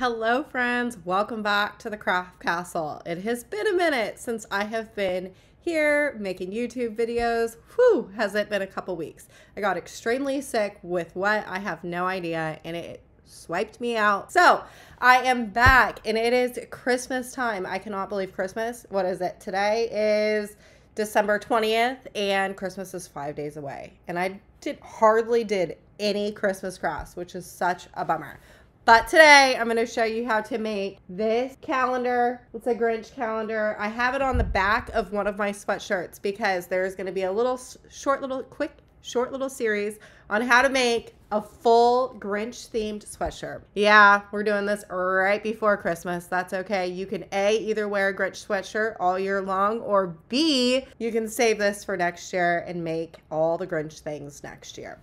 Hello friends, welcome back to the Craft Castle. It has been a minute since I have been here making YouTube videos. Whew, has it been a couple weeks. I got extremely sick with what I have no idea and it swiped me out. So I am back and it is Christmas time. I cannot believe Christmas. What is it? Today is December 20th and Christmas is 5 days away. And I hardly did any Christmas crafts, which is such a bummer. But today I'm going to show you how to make this calendar. It's a Grinch calendar. I have it on the back of one of my sweatshirts because there's going to be a short little series on how to make a full Grinch-themed sweatshirt. Yeah, we're doing this right before Christmas. That's okay. You can A, either wear a Grinch sweatshirt all year long, or B, you can save this for next year and make all the Grinch things next year.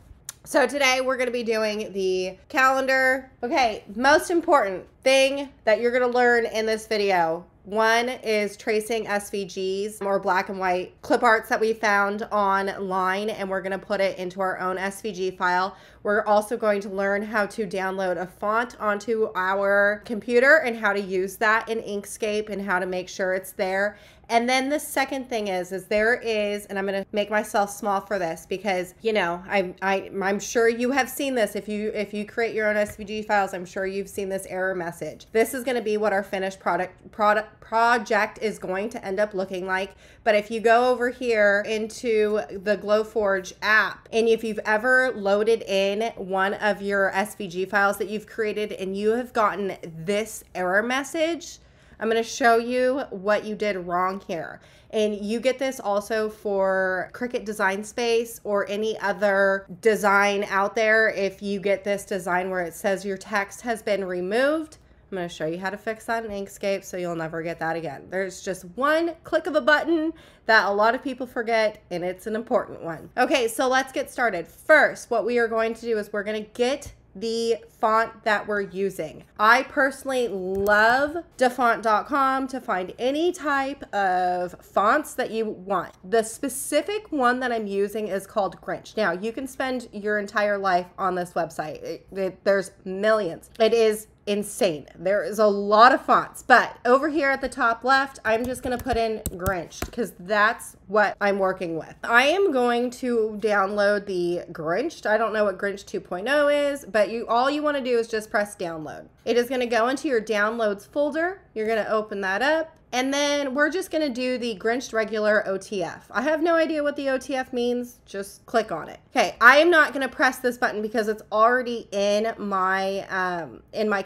So today we're going to be doing the calendar. Okay, most important thing that you're going to learn in this video. One is tracing SVGs or black and white clip arts that we found online, and we're going to put it into our own SVG file. We're also going to learn how to download a font onto our computer and how to use that in Inkscape and how to make sure it's there. And then the second thing is there is, and I'm going to make myself small for this because, you know, I'm sure you have seen this. If you create your own SVG files, I'm sure you've seen this error message. This is going to be what our finished project is going to end up looking like. But if you go over here into the Glowforge app, and if you've ever loaded in one of your SVG files that you've created and you have gotten this error message, I'm going to show you what you did wrong here. And you get this also for Cricut Design Space or any other design out there. If you get this design where it says your text has been removed, I'm going to show you how to fix that in Inkscape so you'll never get that again. There's just one click of a button that a lot of people forget, and it's an important one. Okay, so let's get started. First, what we are going to do is we're going to get the font that we're using. I personally love dafont.com to find any type of fonts that you want. The specific one that I'm using is called Grinch. Now, you can spend your entire life on this website. There's millions. It is insane. There is a lot of fonts, but over here at the top left, I'm just going to put in Grinch because that's what I'm working with. I am going to download the Grinch. I don't know what Grinch 2.0 is, but all you want to do is just press download. It is going to go into your downloads folder. You're going to open that up. And then we're just going to do the Grinch regular OTF. I have no idea what the OTF means. Just click on it. Okay, I am not going to press this button because it's already in my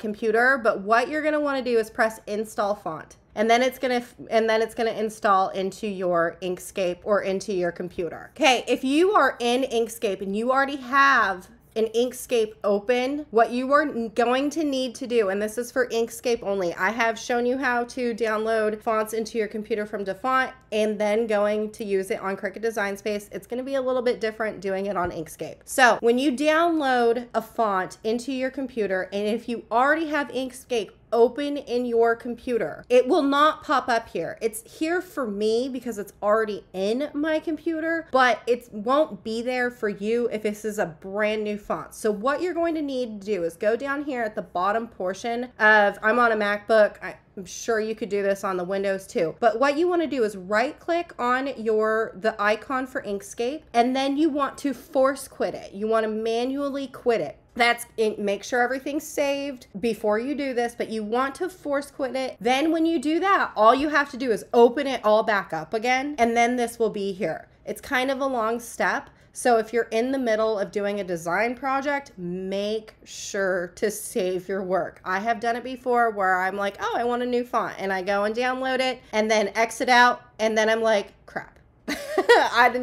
computer. But what you're going to want to do is press install font. And then it's going to install into your Inkscape or into your computer. Okay, if you are in Inkscape and you already have an Inkscape open, what you are going to need to do, and this is for Inkscape only, I have shown you how to download fonts into your computer from Dafont and then going to use it on Cricut Design Space. It's going to be a little bit different doing it on Inkscape. So when you download a font into your computer, and if you already have Inkscape open in your computer, it will not pop up here. It's here for me because it's already in my computer, but it won't be there for you if this is a brand new font. So what you're going to need to do is go down here at the bottom portion of, I'm on a MacBook, I'm sure you could do this on the Windows too. But what you want to do is right click on the icon for Inkscape, and then you want to force quit it. You want to manually quit it. That's it. Make sure everything's saved before you do this, but you want to force quit it. Then when you do that, all you have to do is open it all back up again, and then this will be here. It's kind of a long step. So if you're in the middle of doing a design project, make sure to save your work. I have done it before where I'm like, oh, I want a new font, and I go and download it and then exit out, and then I'm like, crap. I did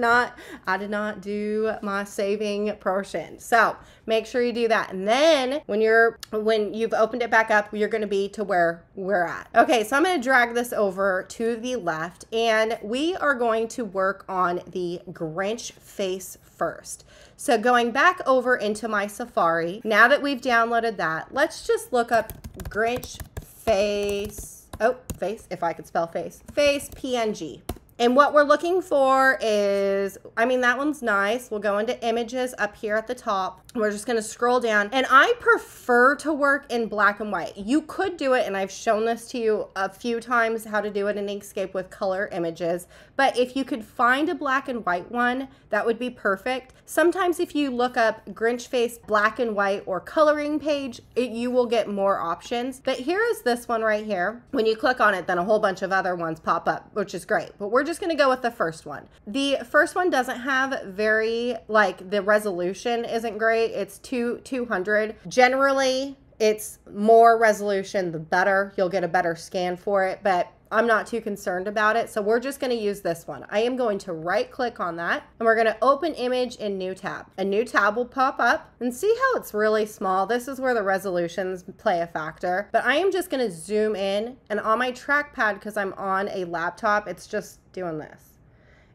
not do my saving portion. So make sure you do that. And then when you've opened it back up, you're going to be to where we're at. Okay, so I'm going to drag this over to the left, and we are going to work on the Grinch face first. So going back over into my Safari, now that we've downloaded that, let's just look up Grinch face, if I could spell face PNG. And what we're looking for is, I mean, that one's nice. We'll go into images up here at the top. We're just gonna scroll down, and I prefer to work in black and white. You could do it, and I've shown this to you a few times how to do it in Inkscape with color images, but if you could find a black and white one, that would be perfect. Sometimes if you look up Grinch face black and white or coloring page, you will get more options. But here is this one right here. When you click on it, then a whole bunch of other ones pop up, which is great. But we're just gonna go with the first one. The first one doesn't have very, like, the resolution isn't great. It's 200. Generally, it's more resolution, the better. You'll get a better scan for it, but I'm not too concerned about it. So we're just gonna use this one. I am going to right click on that, and we're gonna open image in new tab. A new tab will pop up, and see how it's really small. This is where the resolutions play a factor, but I am just gonna zoom in, and on my trackpad, because I'm on a laptop, it's just doing this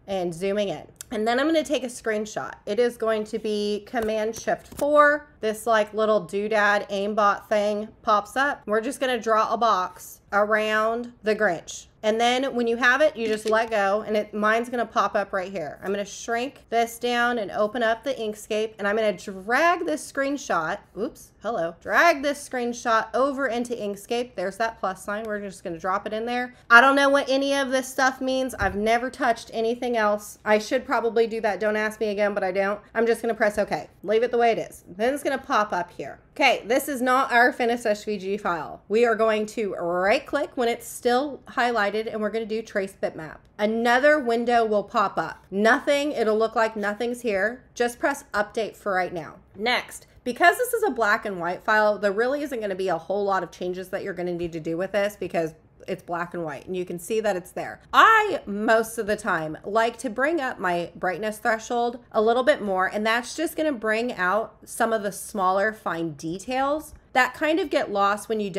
and zooming in. And then I'm going to take a screenshot. It is going to be Command-Shift-4. This like little doodad aimbot thing pops up. We're just going to draw a box around the Grinch. And then when you have it, you just let go, and mine's gonna pop up right here. I'm gonna shrink this down and open up the Inkscape, and I'm gonna drag this screenshot, drag this screenshot over into Inkscape. There's that plus sign. We're just gonna drop it in there. I don't know what any of this stuff means. I've never touched anything else. I should probably do that. Don't ask me again, but I don't. I'm just gonna press OK. Leave it the way it is. Then it's gonna pop up here. Okay, this is not our finished SVG file. We are going to right click when it's still highlighted, and we're going to do trace bitmap. Another window will pop up. Nothing, it'll look like nothing's here. Just press update for right now. Next, because this is a black and white file, there really isn't going to be a whole lot of changes that you're going to need to do with this because it's black and white, and you can see that it's there. I, most of the time, like to bring up my brightness threshold a little bit more, and that's just gonna bring out some of the smaller fine details that kind of get lost when you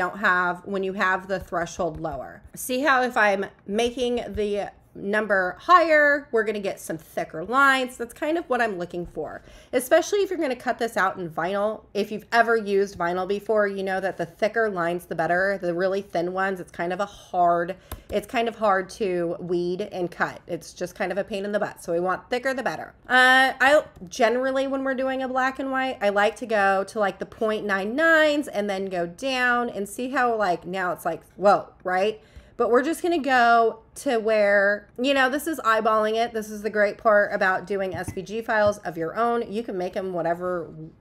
have the threshold lower. See how if I'm making the number higher, we're gonna get some thicker lines. That's kind of what I'm looking for, especially if you're gonna cut this out in vinyl. If you've ever used vinyl before, you know that the thicker lines, the better. The really thin ones, it's kind of hard to weed and cut. It's just kind of a pain in the butt. So we want thicker, the better. I generally, when we're doing a black and white, I like to go to like the 0.99s and then go down and see how like now it's like, whoa, right? But we're just gonna go to where, you know, this is eyeballing it. This is the great part about doing SVG files of your own. You can make them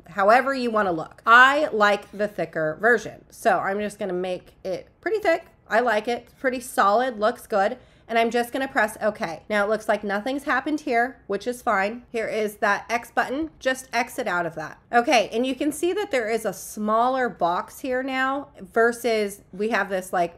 however you wanna look. I like the thicker version. So I'm just gonna make it pretty thick. I like it, it's pretty solid, looks good. And I'm just gonna press OK. Now it looks like nothing's happened here, which is fine. Here is that X button, just exit out of that. Okay, and you can see that there is a smaller box here now versus we have this like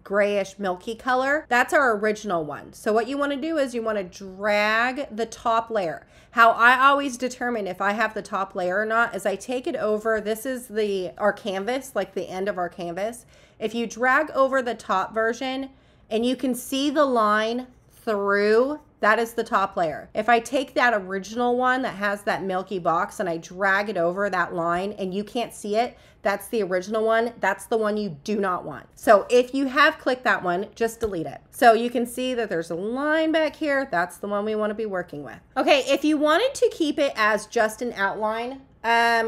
grayish milky color. That's our original one. So what you want to do is you want to drag the top layer. How I always determine if I have the top layer or not is I take it over. This is our canvas, like the end of our canvas. If you drag over the top version and you can see the line through, that is the top layer. If I take that original one that has that milky box and I drag it over that line and you can't see it, that's the original one. That's the one you do not want. So if you have clicked that one, just delete it. So you can see that there's a line back here. That's the one we want to be working with. Okay, if you wanted to keep it as just an outline,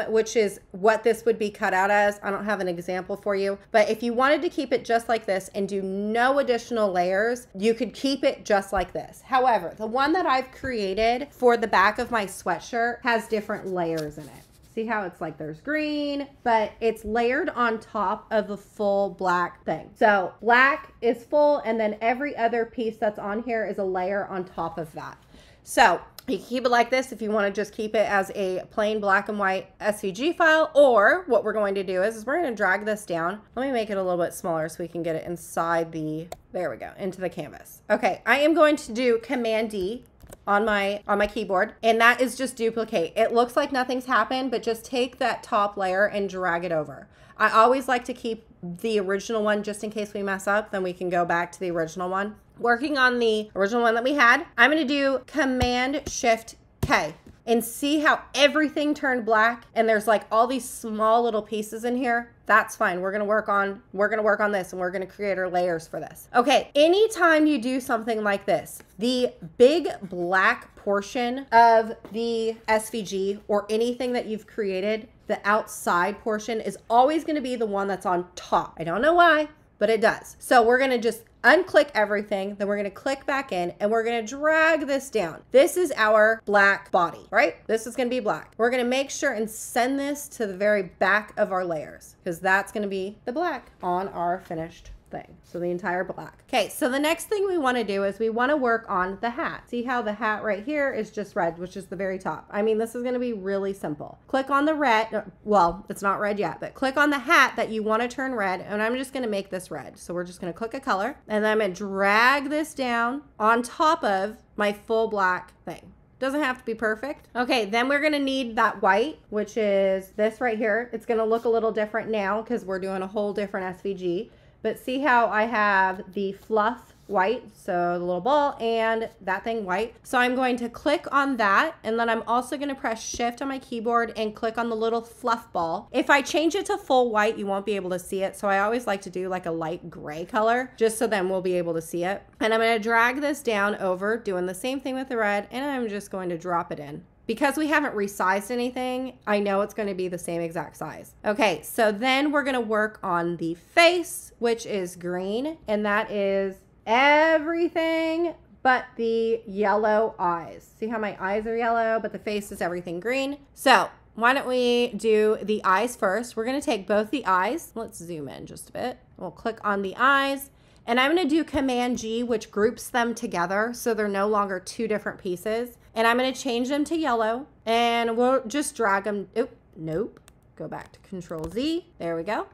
which is what this would be cut out as. I don't have an example for you, but if you wanted to keep it just like this and do no additional layers, you could keep it just like this. However, the one that I've created for the back of my sweatshirt has different layers in it. See how it's like there's green, but it's layered on top of the full black thing. So black is full, and then every other piece that's on here is a layer on top of that. So you can keep it like this if you want to just keep it as a plain black and white SVG file, or what we're going to do is we're going to drag this down. Let me make it a little bit smaller so we can get it inside there we go, into the canvas. Okay, I am going to do Command D on my keyboard, and that is just duplicate. It looks like nothing's happened, but just take that top layer and drag it over. I always like to keep the original one just in case we mess up, then we can go back to the original one. Working on the original one that we had, I'm going to do Command Shift K. and see how everything turned black and there's like all these small little pieces in here? That's fine. We're gonna work on this and we're gonna create our layers for this. Okay, anytime you do something like this, the big black portion of the SVG or anything that you've created, the outside portion is always gonna be the one that's on top. I don't know why, but it does. So we're gonna just unclick everything, then we're gonna click back in and we're gonna drag this down. This is our black body, right? This is gonna be black. We're gonna make sure and send this to the very back of our layers because that's gonna be the black on our finished thing. So the entire black. Okay, so the next thing we want to do is we want to work on the hat. See how the hat right here is just red, which is the very top. I mean, this is going to be really simple. Click on the red. Well, it's not red yet, but click on the hat that you want to turn red. And I'm just going to make this red. So we're just going to click a color and then I'm going to drag this down on top of my full black thing. Doesn't have to be perfect. Okay, then we're gonna need that white, which is this right here. It's gonna look a little different now because we're doing a whole different SVG. But see how I have the fluff white, so the little ball, and that thing white. So I'm going to click on that, and then I'm also gonna press shift on my keyboard and click on the little fluff ball. If I change it to full white, you won't be able to see it. So I always like to do like a light gray color, just so then we'll be able to see it. And I'm gonna drag this down over, doing the same thing with the red, and I'm just going to drop it in. Because we haven't resized anything, I know it's going to be the same exact size. Okay, so then we're going to work on the face, which is green, and that is everything but the yellow eyes. See how my eyes are yellow, but the face is everything green? So why don't we do the eyes first? We're going to take both the eyes. Let's zoom in just a bit. We'll click on the eyes. And I'm going to do Command G, which groups them together so they're no longer two different pieces. And I'm going to change them to yellow and we'll just drag them. Nope. Go back to Control Z. There we go.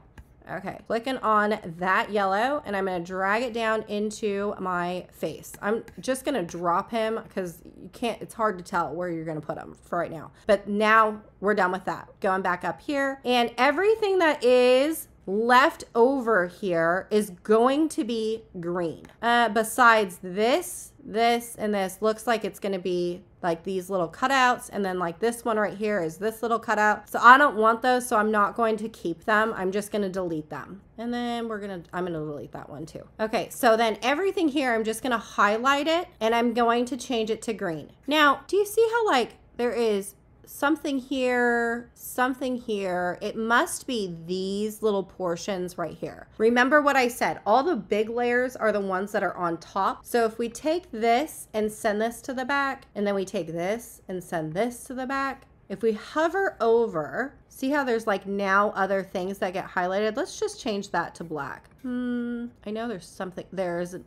Okay, clicking on that yellow and I'm going to drag it down into my face. I'm just going to drop him because you can't, it's hard to tell where you're going to put him for right now. But now we're done with that. Going back up here and everything that is left over here is going to be green. Besides this, and this looks like it's going to be like these little cutouts, and then like this one right here is this little cutout. So I don't want those, so I'm not going to keep them. I'm just going to delete them. And then I'm going to delete that one too. Okay, so then everything here, I'm just going to highlight it and I'm going to change it to green. Now, do you see how like there is something here, something here? It must be these little portions right here. Remember what I said, all the big layers are the ones that are on top. So if we take this and send this to the back, and then we take this and send this to the back, if we hover over, see how there's like now other things that get highlighted? Let's just change that to black. I know there's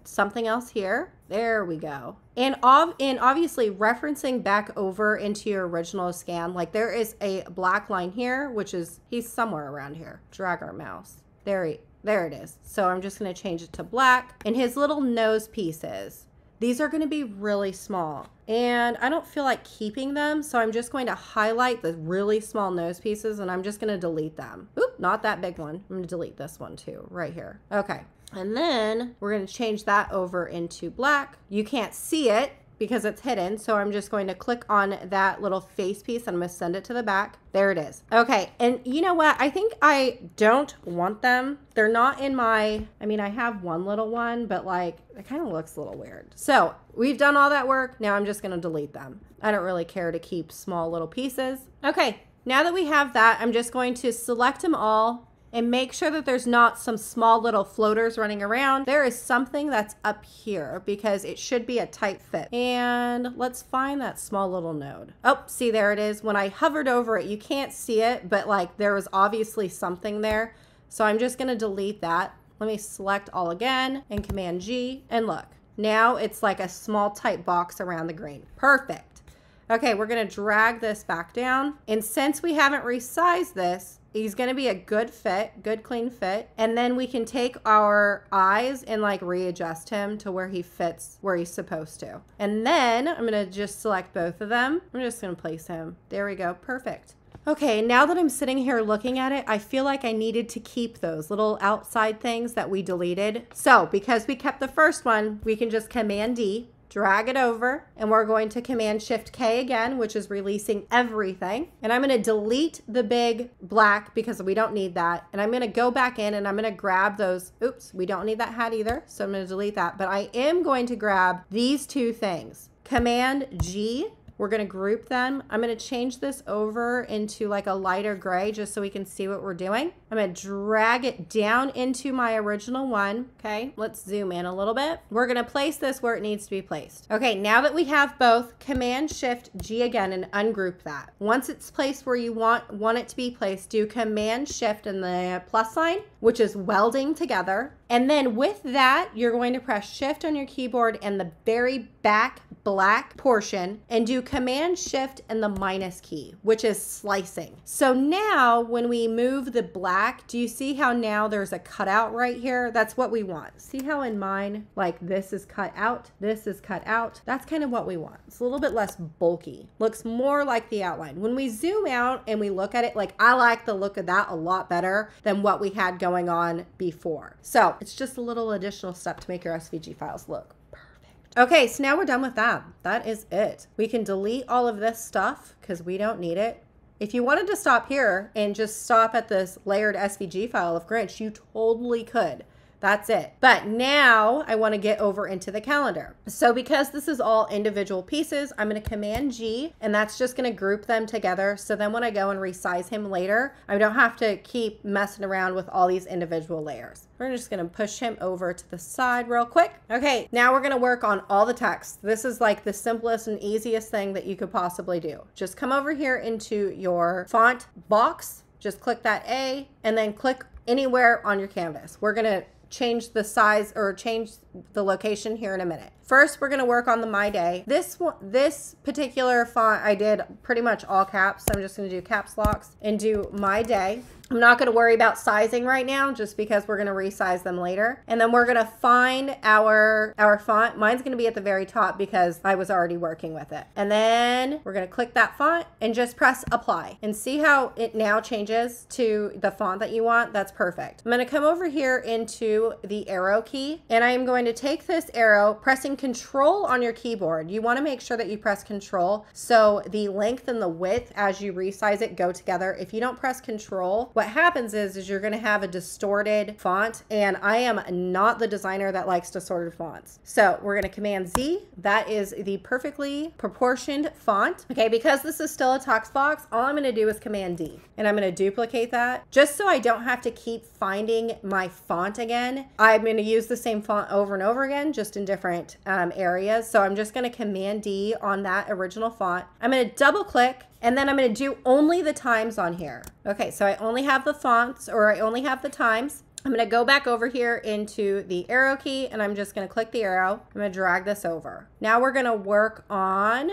something else here. There we go. And obviously referencing back over into your original scan, like there is a black line here, which is, he's somewhere around here. Drag our mouse. There it is. So I'm just going to change it to black. And his little nose pieces, these are going to be really small. And I don't feel like keeping them, so I'm just going to highlight the really small nose pieces and I'm just going to delete them. Oop, not that big one. I'm going to delete this one too, right here. Okay. And then we're going to change that over into black. You can't see it because it's hidden, so I'm just going to click on that little face piece and I'm going to send it to the back. There it is. Okay, and you know what? I think I don't want them. They're not in my, I mean, I have one little one, but like, it kind of looks a little weird. So we've done all that work. Now I'm just going to delete them. I don't really care to keep small little pieces. Okay, now that we have that, I'm just going to select them all and make sure that there's not some small little floaters running around. There is something that's up here because it should be a tight fit. And let's find that small little node. Oh, see, there it is. When I hovered over it, you can't see it, but like there was obviously something there. So I'm just gonna delete that. Let me select all again and Command G, and look, now it's like a small tight box around the green. Perfect. Okay, we're gonna drag this back down. And since we haven't resized this, he's going to be a good fit, good clean fit. And then we can take our eyes and like readjust him to where he fits where he's supposed to. And then I'm going to just select both of them. I'm just going to place him. There we go. Perfect. Okay, now that I'm sitting here looking at it, I feel like I needed to keep those little outside things that we deleted. So because we kept the first one, we can just Command D drag it over, and we're going to Command Shift K again, which is releasing everything. And I'm going to delete the big black because we don't need that. And I'm going to go back in and I'm going to grab those. Oops, we don't need that hat either. So I'm going to delete that. But I am going to grab these two things. Command G. We're going to group them. I'm going to change this over into like a lighter gray just so we can see what we're doing. I'm going to drag it down into my original one. Okay, let's zoom in a little bit. We're going to place this where it needs to be placed. Okay, now that we have both, Command Shift G again and ungroup that. Once it's placed where you want it to be placed, do Command Shift and the plus sign, which is welding together. And then with that, you're going to press Shift on your keyboard and the very back black portion and do Command Shift and the minus key, which is slicing. So now when we move the black, do you see how now there's a cutout right here? That's what we want. See how in mine, like this is cut out, this is cut out. That's kind of what we want. It's a little bit less bulky. Looks more like the outline. When we zoom out and we look at it, like I like the look of that a lot better than what we had going on before. So it's just a little additional step to make your SVG files look perfect. Okay, so now we're done with that. That is it. We can delete all of this stuff because we don't need it. If you wanted to stop here and just stop at this layered SVG file of Grinch, you totally could. That's it. But now I want to get over into the calendar. So because this is all individual pieces, I'm going to Command G, and that's just going to group them together. So then when I go and resize him later, I don't have to keep messing around with all these individual layers. We're just going to push him over to the side real quick. Okay, now we're going to work on all the text. This is like the simplest and easiest thing that you could possibly do. Just come over here into your font box, just click that A, and then click anywhere on your canvas. We're going to change the size or change the location here in a minute. First, we're going to work on the My Day. This particular font, I did pretty much all caps. So I'm just going to do caps locks and do My Day. I'm not going to worry about sizing right now just because we're going to resize them later. And then we're going to find our font. Mine's going to be at the very top because I was already working with it. And then we're going to click that font and just press apply and see how it now changes to the font that you want. That's perfect. I'm going to come over here into the arrow key and I am going to take this arrow, pressing Control on your keyboard. You want to make sure that you press Control so the length and the width as you resize it go together. If you don't press Control, what happens is you're going to have a distorted font, and I am not the designer that likes distorted fonts. So we're going to Command Z. That is the perfectly proportioned font. Okay, because this is still a text box, all I'm going to do is Command D, and I'm going to duplicate that just so I don't have to keep finding my font again. I'm going to use the same font over and over again, just in different areas. So I'm just going to Command D on that original font. I'm going to double click, and then I'm going to do only the times on here. Okay, so I only have the fonts, or I only have the times. I'm going to go back over here into the arrow key, and I'm just going to click the arrow. I'm going to drag this over. Now we're going to work on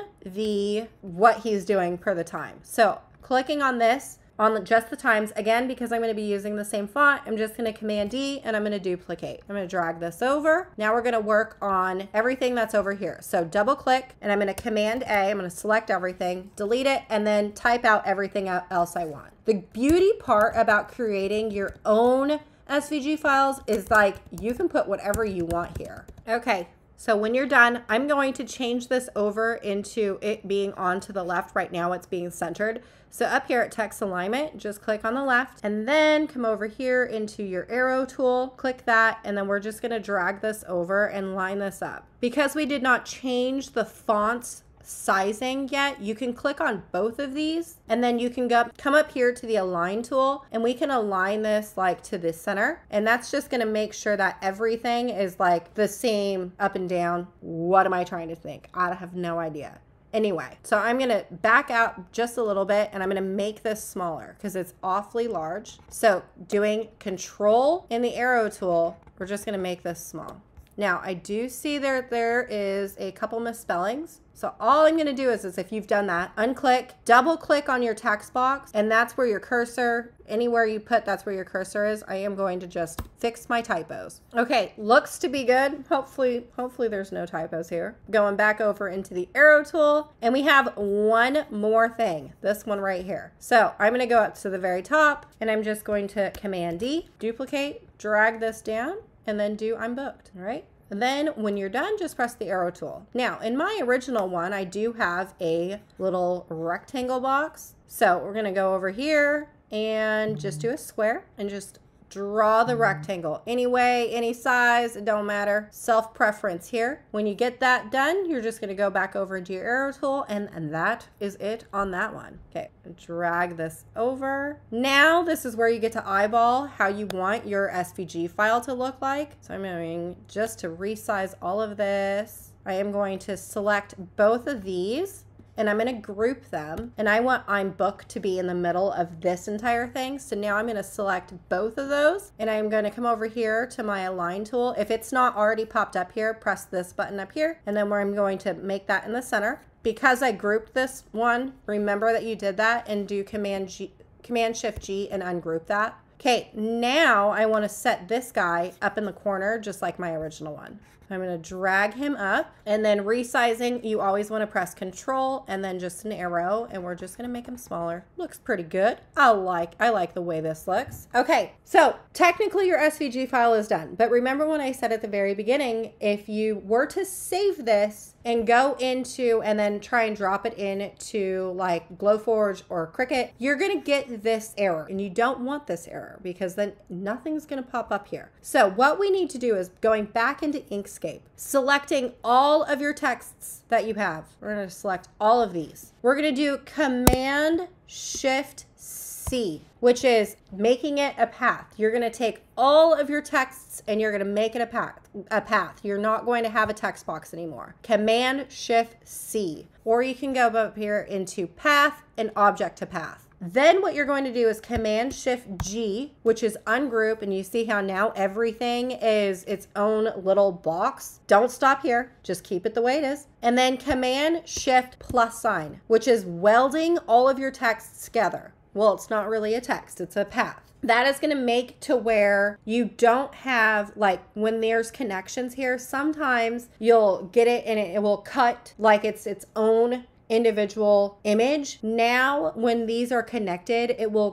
what he's doing per the time. So clicking on this, on just the times, again, because I'm going to be using the same font, I'm just going to Command D and I'm going to duplicate. I'm going to drag this over. Now we're going to work on everything that's over here. So double click and I'm going to Command A. I'm going to select everything, delete it, and then type out everything else I want. The beauty part about creating your own SVG files is like you can put whatever you want here. Okay. So when you're done, I'm going to change this over into it being on to the left. Right now it's being centered. So up here at text alignment, just click on the left and then come over here into your arrow tool, click that, and then we're just going to drag this over and line this up. Because we did not change the font's sizing yet, you can click on both of these and then you can come up here to the align tool and we can align this like to the center, and that's just going to make sure that everything is like the same up and down. What am I trying to think? I have no idea. Anyway, so I'm going to back out just a little bit and I'm going to make this smaller because it's awfully large. So doing Control in the arrow tool, we're just going to make this small. Now I do see there is a couple misspellings. So all I'm going to do is if you've done that, unclick, double click on your text box, and that's where your cursor, anywhere you put, that's where your cursor is. I am going to just fix my typos. Okay, looks to be good. Hopefully there's no typos here. Going back over into the arrow tool, and we have one more thing, this one right here. So I'm going to go up to the very top, and I'm just going to Command D, duplicate, drag this down, and then do I'm booked. All right. And then when you're done, just press the arrow tool. Now, in my original one, I do have a little rectangle box. So we're gonna go over here and just do a square and just draw the rectangle any way, any size, it don't matter. Self preference here. When you get that done, you're just going to go back over into your arrow tool, and that is it on that one. Okay, drag this over. Now this is where you get to eyeball how you want your SVG file to look like. So I'm going just to resize all of this. I am going to select both of these, and I'm going to group them, and I want I'm book to be in the middle of this entire thing. So now I'm going to select both of those, and I'm going to come over here to my align tool. If it's not already popped up here, press this button up here, and then where I'm going to make that in the center. Because I grouped this one, remember that you did that, and do Command Shift G and ungroup that. Okay, now I want to set this guy up in the corner just like my original one. I'm going to drag him up, and then resizing, you always want to press Control and then just an arrow, and we're just going to make him smaller. Looks pretty good. I like the way this looks. Okay, so technically your SVG file is done, but remember when I said at the very beginning, if you were to save this and go into and then try and drop it into like Glowforge or Cricut, you're going to get this error, and you don't want this error because then nothing's going to pop up here. So what we need to do is going back into Inkscape, selecting all of your texts that you have. We're going to select all of these. We're going to do Command Shift C, which is making it a path. You're going to take all of your texts and you're going to make it a path. You're not going to have a text box anymore. Command Shift C, or you can go up here into path and object to path. Then what you're going to do is Command Shift G, which is ungroup, and you see how now everything is its own little box. Don't stop here, just keep it the way it is. And then Command Shift +, which is welding all of your texts together. Well, it's not really a text, it's a path. That is going to make to where you don't have, like when there's connections here, sometimes you'll get it and it will cut like it's its own individual image. Now when these are connected, it will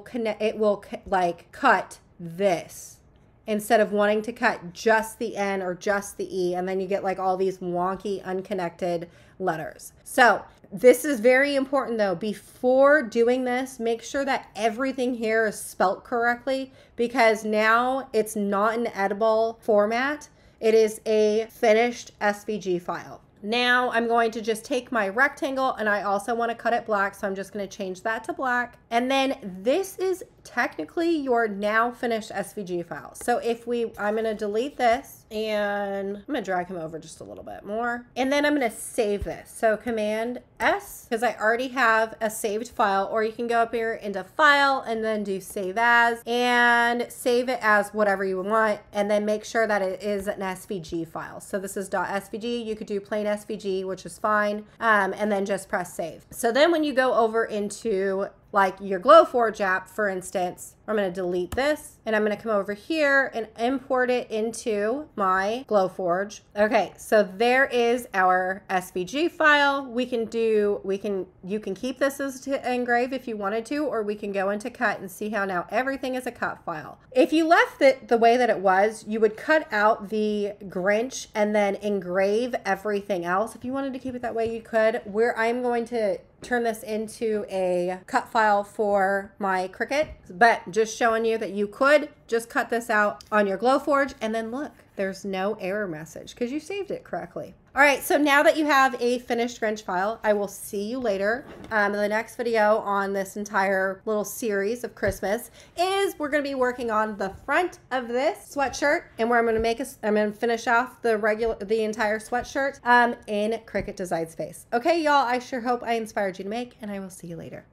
cut this instead of wanting to cut just the N or just the E, and then you get like all these wonky unconnected letters. So this is very important though. Before doing this, make sure that everything here is spelt correctly, because now it's not an editable format. It is a finished SVG file. Now I'm going to just take my rectangle, and I also want to cut it black, so I'm just going to change that to black. And then this is technically your now finished SVG file. So I'm going to delete this, and I'm going to drag him over just a little bit more. And then I'm going to save this. So Command S, because I already have a saved file, or you can go up here into File and then do Save As, and save it as whatever you want, and then make sure that it is an SVG file. So this is .svg. You could do plain SVG, which is fine, and then just press Save. So then when you go over into like your Glowforge app, for instance, I'm going to delete this, and I'm going to come over here and import it into my Glowforge. Okay, so there is our SVG file. You can keep this as to engrave if you wanted to, or we can go into cut and see how now everything is a cut file. If you left it the way that it was, you would cut out the Grinch and then engrave everything else. If you wanted to keep it that way, you could. I'm going to turn this into a cut file for my Cricut, but just showing you that you could just cut this out on your Glowforge, and then look, there's no error message because you saved it correctly. All right, so now that you have a finished Grinch file, I will see you later. In the next video on this entire little series of Christmas is we're going to be working on the front of this sweatshirt, and where I'm going to finish off the entire sweatshirt in Cricut Design Space. Okay, y'all, I sure hope I inspired you to make, and I will see you later.